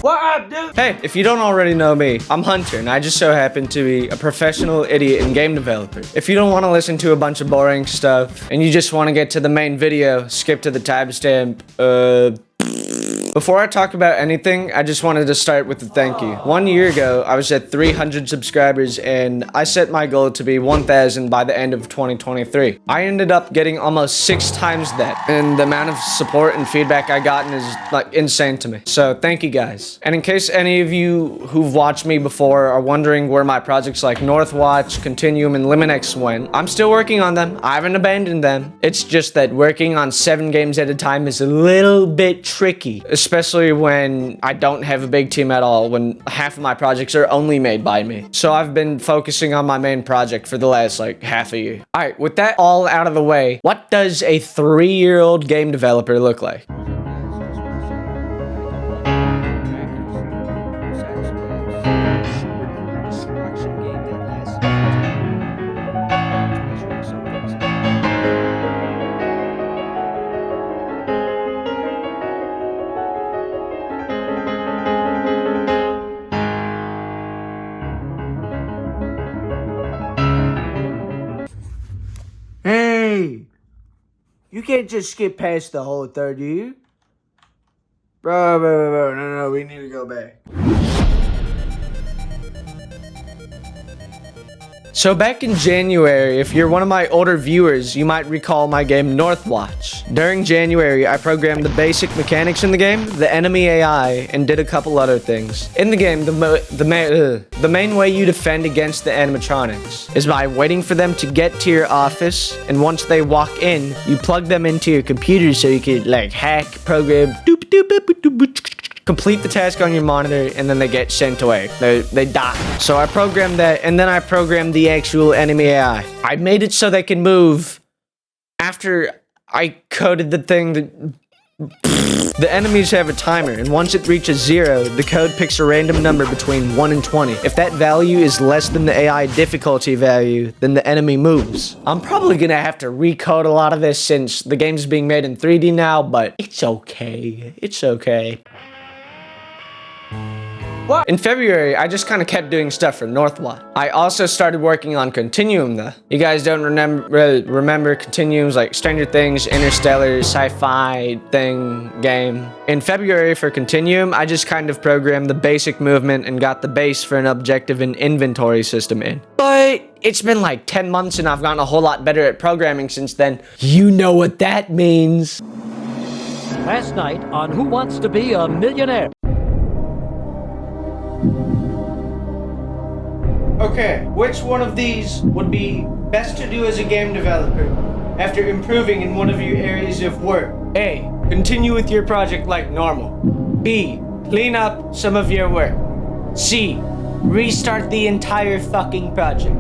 What up, dude? Hey, if you don't already know me, I'm Hunter, and I just so happen to be a professional idiot and game developer. If you don't want to listen to a bunch of boring stuff, and you just want to get to the main video, skip to the timestamp, Before I talk about anything, I just wanted to start with a thank you. 1 year ago, I was at 300 subscribers, and I set my goal to be 1,000 by the end of 2023. I ended up getting almost 6 times that, and the amount of support and feedback I gotten is like insane to me. So thank you guys. And in case any of you who've watched me before are wondering where my projects like Northwatch, Continuum, and Liminex went, I'm still working on them. I haven't abandoned them. It's just that working on 7 games at a time is a little bit tricky. Especially when I don't have a big team at all, when half of my projects are only made by me. So I've been focusing on my main project for the last like half a year. All right, with that all out of the way, what does a 3-year-old game developer look like? Hey, you can't just skip past the whole 3rd year. Bro, no, we need to go back. So back in January, if you're one of my older viewers, you might recall my game Northwatch. During January, I programmed the basic mechanics in the game, the enemy AI, and did a couple other things. In the game, the main way you defend against the animatronics is by waiting for them to get to your office, and once they walk in, you plug them into your computer so you can like hack, program, complete the task on your monitor, and then they get sent away. They die. So I programmed that, and then I programmed the actual enemy AI. I made it so they can move after I coded the thing that... The enemies have a timer, and once it reaches 0, the code picks a random number between 1 and 20. If that value is less than the AI difficulty value, then the enemy moves. I'm probably gonna have to recode a lot of this since the game's being made in 3D now, but it's okay. It's okay. What? In February, I just kind of kept doing stuff for Northwatch. I also started working on Continuum though. You guys don't remember Continuums like Stranger Things, Interstellar, sci-fi thing game. In February for Continuum, I just kind of programmed the basic movement and got the base for an objective and inventory system in. But it's been like 10 months and I've gotten a whole lot better at programming since then. You know what that means. Last night on Who Wants to Be a Millionaire? Okay, which one of these would be best to do as a game developer after improving in one of your areas of work? A, continue with your project like normal. B, clean up some of your work. C, restart the entire fucking project.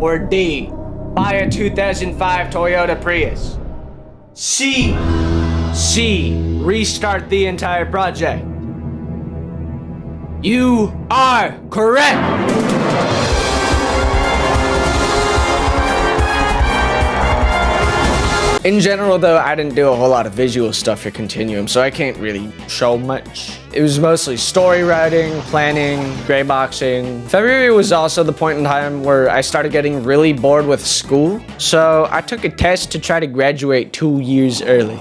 Or D, buy a 2005 Toyota Prius. C, restart the entire project. You are correct! In general though, I didn't do a whole lot of visual stuff for Continuum, so I can't really show much. It was mostly story writing, planning, grayboxing. February was also the point in time where I started getting really bored with school, so I took a test to try to graduate 2 years early.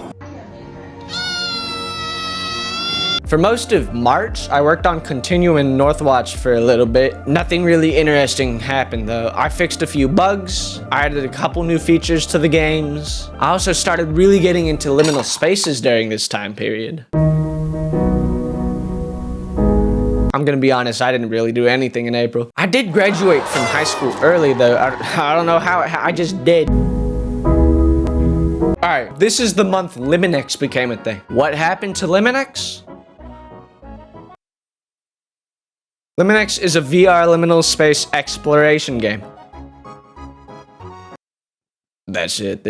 For most of March, I worked on Continuum and Northwatch for a little bit. Nothing really interesting happened though. I fixed a few bugs, I added a couple new features to the games. I also started really getting into liminal spaces during this time period. I'm gonna be honest, I didn't really do anything in April. I did graduate from high school early though. I don't know how, I just did. Alright, this is the month Liminex became a thing. What happened to Liminex? Liminex is a VR liminal space exploration game. That's it.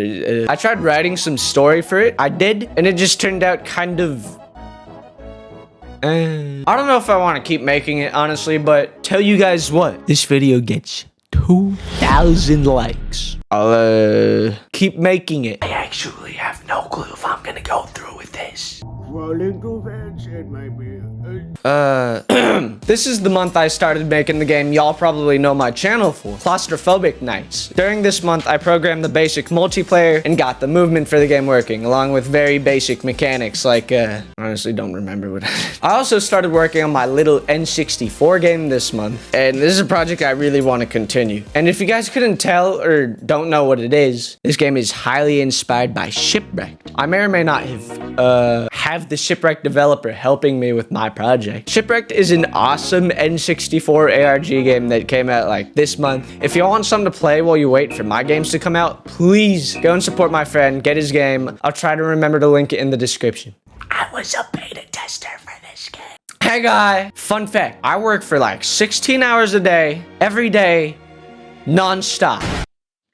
I tried writing some story for it. I did, and it just turned out kind of... I don't know if I want to keep making it, honestly, but tell you guys what. This video gets 2,000 likes. I'll keep making it. I actually have no clue if I'm gonna go through with this. Rolling too fast, it might be. This is the month I started making the game y'all probably know my channel for, Claustrophobic Nights. During this month, I programmed the basic multiplayer and got the movement for the game working, along with very basic mechanics like, honestly don't remember what I also started working on my little N64 game this month, and this is a project I really want to continue. And if you guys couldn't tell or don't know what it is, this game is highly inspired by Shipwrecked. I may or may not have the Shipwrecked developer helping me with my project. Shipwrecked is an awesome N64 ARG game that came out like this month. If you want something to play while you wait for my games to come out, please go and support my friend, get his game. I'll try to remember to link it in the description. I was a beta tester for this game. Hey guy, fun fact, I work for like 16 hours a day, every day, non-stop.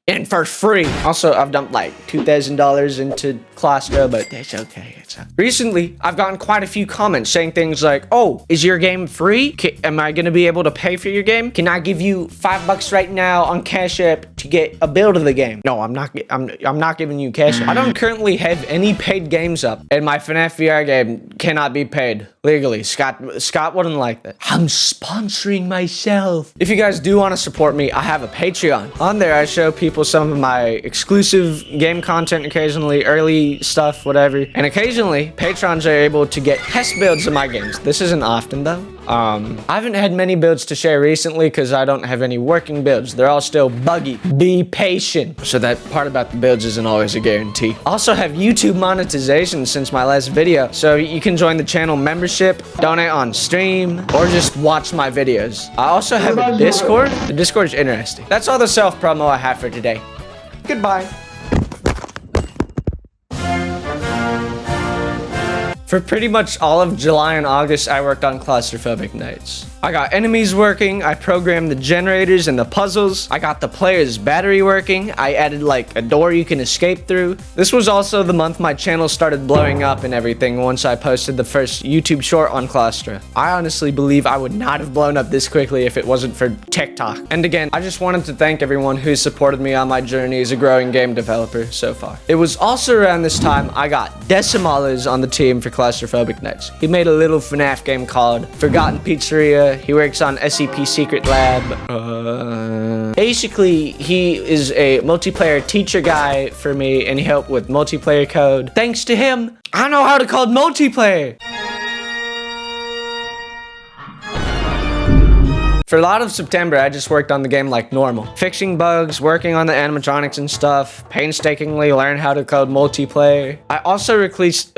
And for free. Also, I've dumped like $2,000 into Claustro, but it's okay. Recently, I've gotten quite a few comments saying things like, "Oh, is your game free? Am I gonna be able to pay for your game? Can I give you $5 right now on Cash App to get a build of the game?" No, I'm not giving you Cash App. I don't currently have any paid games up, and my FNAF VR game cannot be paid legally. Scott wouldn't like that. I'm sponsoring myself. If you guys do want to support me, I have a Patreon. On there, I show people some of my exclusive game content occasionally, early stuff, whatever. And occasionally, patrons are able to get test builds of my games. This isn't often though. I haven't had many builds to share recently because I don't have any working builds. They're all still buggy. Be patient. So that part about the builds isn't always a guarantee. Also have YouTube monetization since my last video. So you can join the channel membership, donate on stream, or just watch my videos. I also have a Discord. The Discord is interesting. That's all the self-promo I have for today. Goodbye. For pretty much all of July and August, I worked on Claustrophobic Nights. I got enemies working, I programmed the generators and the puzzles, I got the player's battery working, I added like a door you can escape through. This was also the month my channel started blowing up and everything once I posted the first YouTube short on Claustra. I honestly believe I would not have blown up this quickly if it wasn't for TikTok. And again, I just wanted to thank everyone who supported me on my journey as a growing game developer so far. It was also around this time I got Decimales on the team for Claustrophobic Nights. He made a little FNAF game called Forgotten Pizzeria. He works on SCP Secret Lab. Basically, he is a multiplayer teacher guy for me, and he helped with multiplayer code. Thanks to him, I know how to code multiplayer. For a lot of September, I just worked on the game like normal. Fixing bugs, working on the animatronics and stuff, painstakingly learn how to code multiplayer. I also released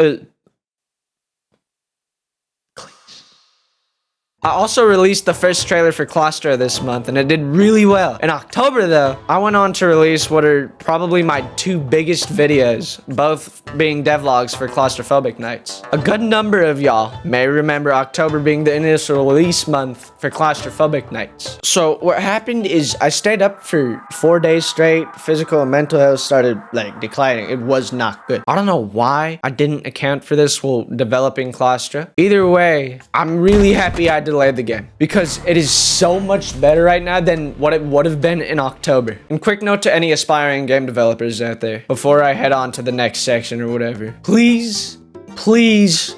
the first trailer for Claustra this month, and it did really well. In October, though, I went on to release what are probably my two biggest videos, both being devlogs for Claustrophobic Nights. A good number of y'all may remember October being the initial release month for Claustrophobic Nights. So what happened is I stayed up for 4 days straight. Physical and mental health started like declining. It was not good. I don't know why I didn't account for this while developing Claustra. Either way, I'm really happy I delayed the game because it is so much better right now than what it would have been in October. And quick note to any aspiring game developers out there before I head on to the next section or whatever. Please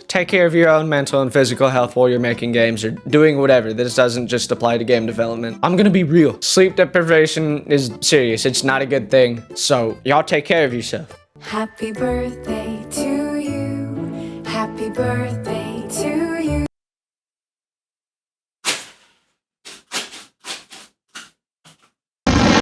take care of your own mental and physical health while you're making games or doing whatever. This doesn't just apply to game development. I'm gonna be real. Sleep deprivation is serious. It's not a good thing. So y'all take care of yourself. Happy birthday to you. Happy birthday to you.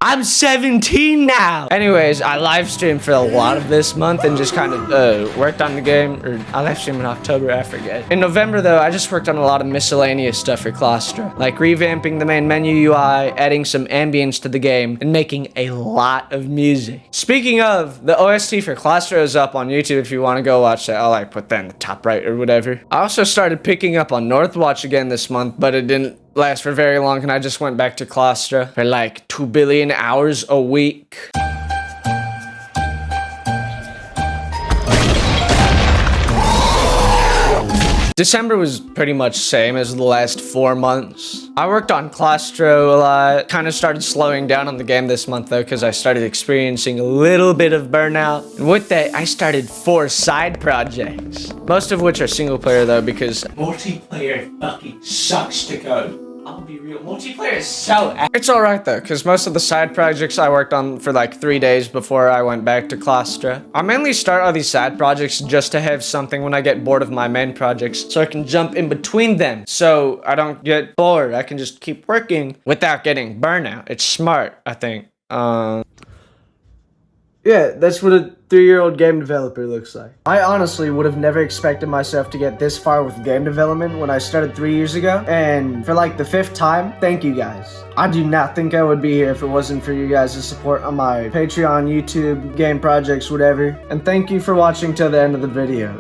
I'm 17 now. Anyways, I live streamed for a lot of this month and just kind of worked on the game. Or I live streamed in October, I forget. In November though, I just worked on a lot of miscellaneous stuff for Claustra, like revamping the main menu UI, adding some ambience to the game, and making a lot of music. Speaking of, the OST for Claustra is up on YouTube if you want to go watch that. I'll like put that in the top right or whatever. I also started picking up on Northwatch again this month, but it didn't last for very long, and I just went back to Claustra for like 2 billion hours a week. December was pretty much same as the last 4 months. I worked on Claustro a lot. Kind of started slowing down on the game this month though, because I started experiencing a little bit of burnout. And with that, I started 4 side projects. Most of which are single player though, because multiplayer fucking sucks to code. I'll be real, multiplayer is so It's alright though, because most of the side projects I worked on for like 3 days before I went back to Claustra. I mainly start all these side projects just to have something when I get bored of my main projects, so I can jump in between them, so I don't get bored. I can just keep working without getting burnout. It's smart, I think. Yeah, that's what a 3-year-old game developer looks like. I honestly would have never expected myself to get this far with game development when I started 3 years ago. And for like the 5th time, thank you guys. I do not think I would be here if it wasn't for you guys' support on my Patreon, YouTube, game projects, whatever. And thank you for watching till the end of the video.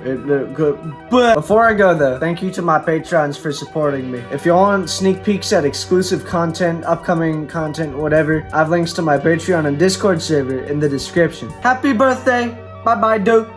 But before I go though, thank you to my Patrons for supporting me. If you want sneak peeks at exclusive content, upcoming content, whatever, I have links to my Patreon and Discord server in the description. Happy birthday! Bye bye, dude.